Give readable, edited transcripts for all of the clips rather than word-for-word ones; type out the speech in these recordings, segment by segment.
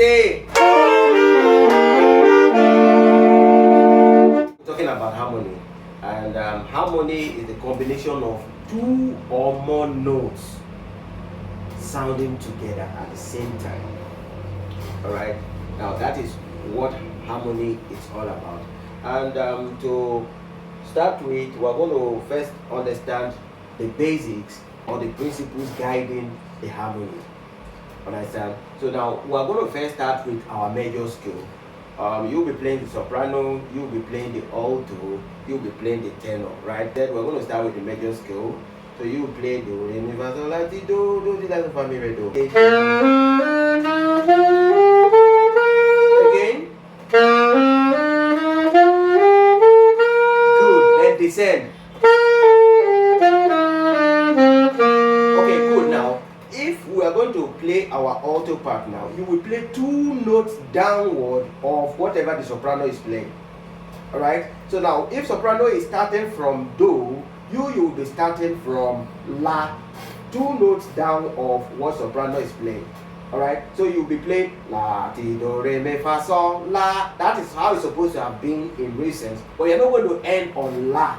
say. Talking about harmony, and harmony is the combination of two or more notes sounding together at the same time. All right. Now that is what harmony is all about. And to start with, we're going to first understand the basics or the principles guiding the harmony. Understand? So now we're going to first start with our major scale. You'll be playing the soprano, you'll be playing the alto, you'll be playing the tenor, right? Then we're going to start with the major scale. So you play do, re, mi, fa, sol, la, ti, do, ti, la, so, fa, mi, re, do. Again. Good. Then descend. Okay, good. Now, if we are going to play our alto part now, you will play two notes downward of whatever the soprano is playing. Alright? So now, if soprano is starting from do, you will be starting from la, two notes down of what soprano is playing. Alright? So you'll be playing la, ti, do, re, mi, fa, sol, la. That is how it's supposed to have been in recent. But you're not going to end on la,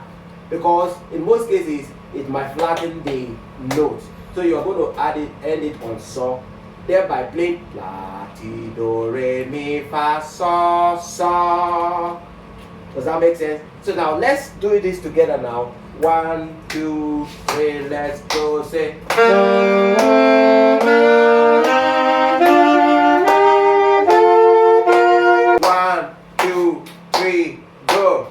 because in most cases it might flatten the note. So you're going to end it on so, thereby playing la, ti, do, re, mi, fa, sol, so. Does that make sense? So now let's do this together now. 1, 2, 3, let's go. Say. 1, 2, 3, go.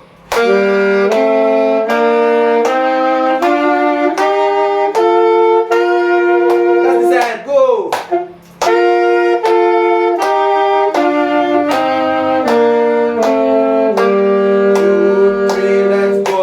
That's the side, go. 2, 3, let's go.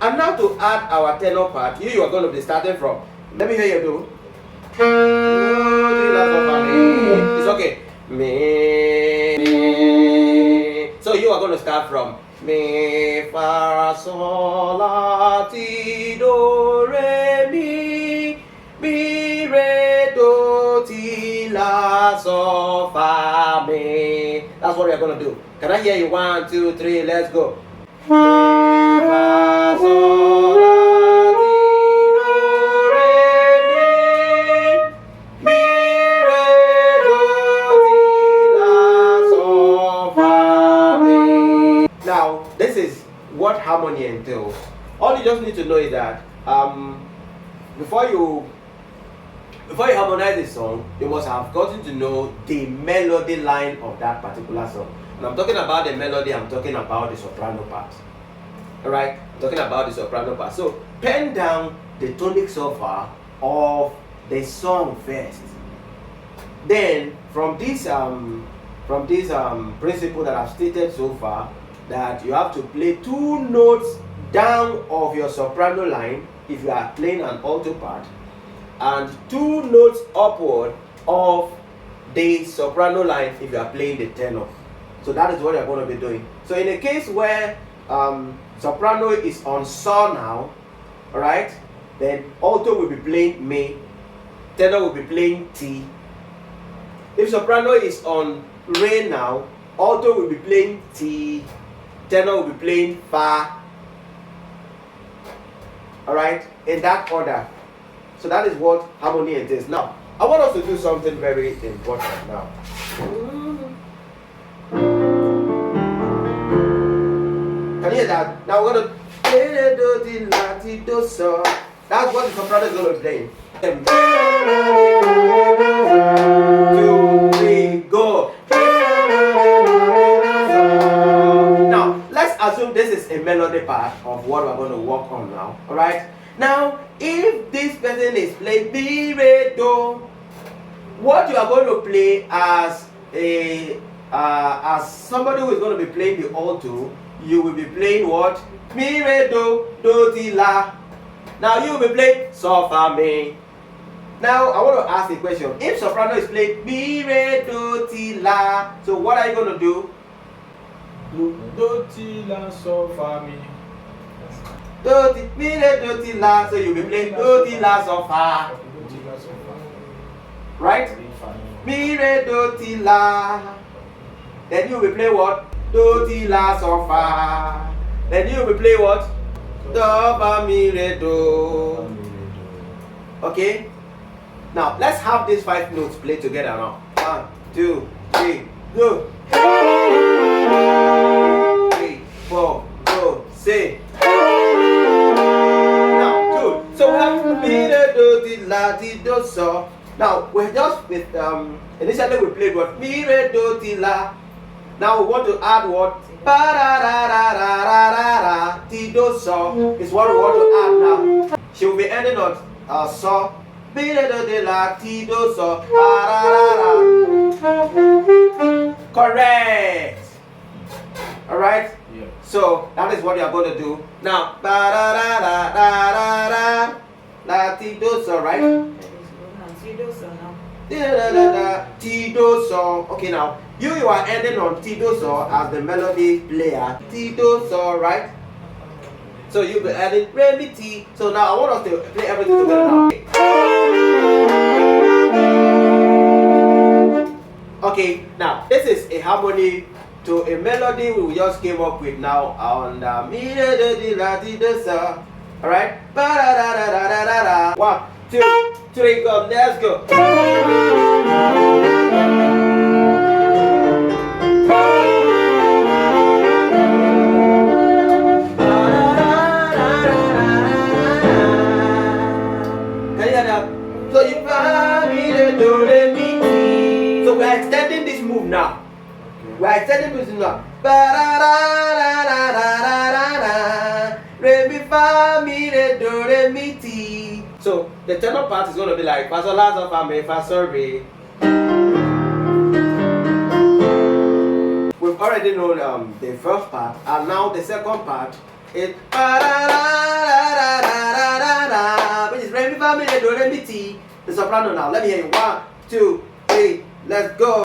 And now to add our tenor part, you are going to be starting from. Let me hear you do. It's okay. Me. So you are going to start from mi, fa, sol, la, ti, do, re, mi, re, do, ti, la, so, fa, mi. That's what we are going to do. Can I hear you? 1, 2, 3, let's go. Mi, fa, sol, la, ti, do, re, mi, re, do, ti, la, so, fa, mi. Now, this is what harmony entails. All you just need to know is that before you harmonize a song, you must have gotten to know the melody line of that particular song. And I'm talking about the melody, I'm talking about the soprano part. Alright? I'm talking about the soprano part. So pen down the tonic solfa of the song first. Then from this principle that I've stated so far, that you have to play two notes down of your soprano line if you are playing an alto part, and two notes upward of the soprano line if you are playing the tenor. So that is what you're going to be doing. So in a case where soprano is on so now, alright, then alto will be playing mi, tenor will be playing ti. If soprano is on re now, alto will be playing ti, tenor will be playing fa. Alright, in that order. So that is what harmony entails. Now, I want us to do something very important now. Can you hear that? Now we're going to play do, di, la, ti, do, so. That's what the soprano is going to be playing. 2, 3, go. Now, let's assume this is a melody part of what we're going to work on now. Alright? Now, if this person is playing mi, re, do, what you are going to play as somebody who is going to be playing the alto, you will be playing what? Mi, re, do, ti, la. Now you will be playing so, fa, mi. Now I want to ask a question. If soprano is playing mi, re, do, ti, la, so what are you going to do? Do, ti, la, sol, fa, mi. Do, ti, mi, re, do, ti, la. So you'll be playing do, ti, la, sol, fa. Right? Mi, re, do, ti, la. Then you'll be playing what? Do, ti, la, sol, fa. Then you'll be playing what? Do, fa, mi, re, do. Okay? Now let's have these 5 notes play together now. 1, 2, 3, go. 3, 4, go, say. Now, good. So we have mi, re, do, ti, la, ti, do, so. Now we're just with initially we played what? Mi, re, do, ti, la. Now we want to add what? Ba, ra, ra, ra, ra, ra, ra, ra, ti, do, so is what we want to add now. She will be ending on so. Mi, re, do, ti, la, ti, do, so. Ba, ra, ra, ra. Correct. Alright? Yeah. So that is what you are going to do. Now, ba, ra, ra, ra, ra, ra, ra, la, ti, do, so, right? Ti, do, so now. Ti, do, so. Okay, now you are ending on ti, do, so as the melody player. Ti, do, so, right? So you'll be adding re, mi, ti. So now I want us to play everything together now. Okay, now this is a harmony to a melody we just came up with now on the mi, re, do, ti, la, ti, do, so. Alright? Ba, da, da, da, da, da, da, da. 1, 2, 3, go. Let's go. So you fa, mi, re, do, re, mi, ti. So we are extending this move now. Okay. We are extending this now. Ba, da, da, da, da, da, da, da, da. Re, mi, fa, mi, re, do, re, mi, ti. So the tenor part is going to be like fa, sol, la, sol, fa, mi, fa, sol, re. We've already known the first part, and now the second part is ba, da, da, da, da, da, da, da, which is re, mi, fa, mi, re, do, re, mi, ti. The soprano now. Let me hear you. 1, 2, 3. Let's go.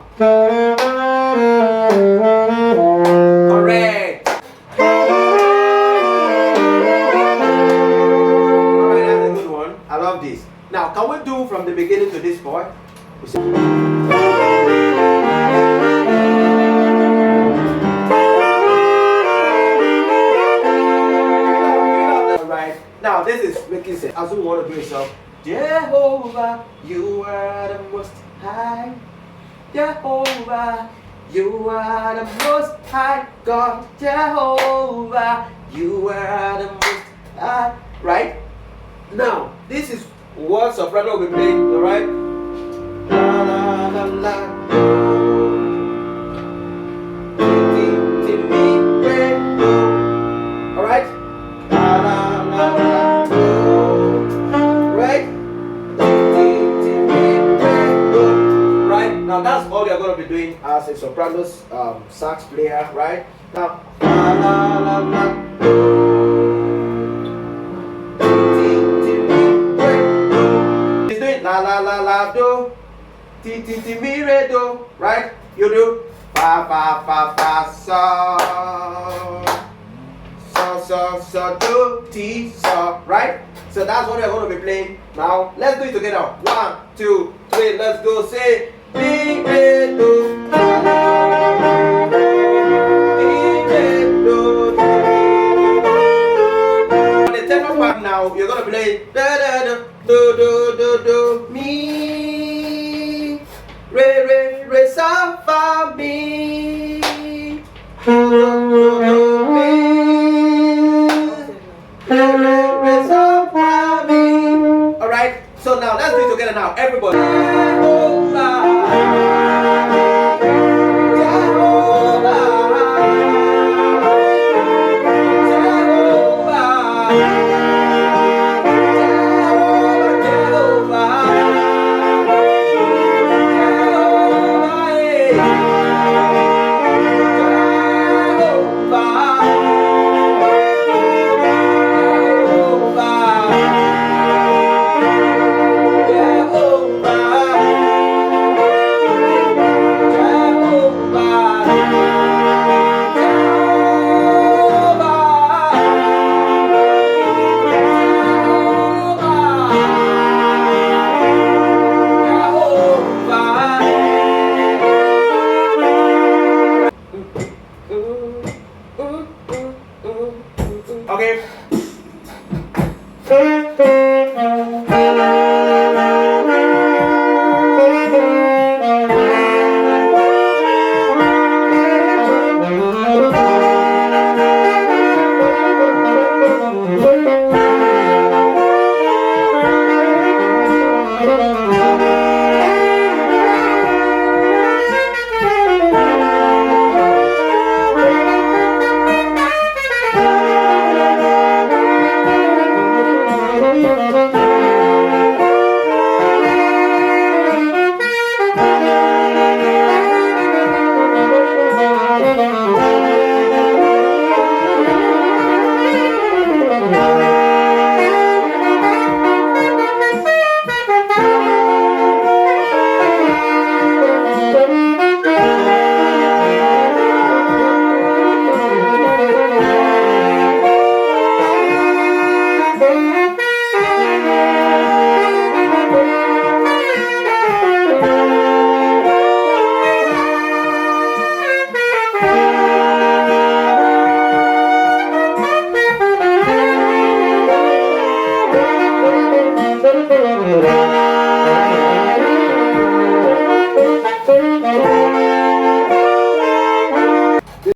Correct. Alright, that's a good one. I love this. Now, can we do from the beginning to this point? Alright. Now, this is making sense. As we want to do it, so Jehovah, you are the most high. Jehovah, you are the most high God. Jehovah, you are the most high. Right? Now, this is what soprano will be playing, alright? La la la la. Ti, ti, mi, re, do. Alright? La la la la. Right? Now that's all you're going to be doing as a soprano sax player, right? Now, la la la la, do, ti, ti, mi, re, do. He's doing la la la la, do, ti, ti, ti, mi, re, do, right? You do fa, fa, fa, fa, so, so, so, so, do, ti, so, right? So that's what you're going to be playing. Now, let's do it together. 1, 2, 3, let's go, say.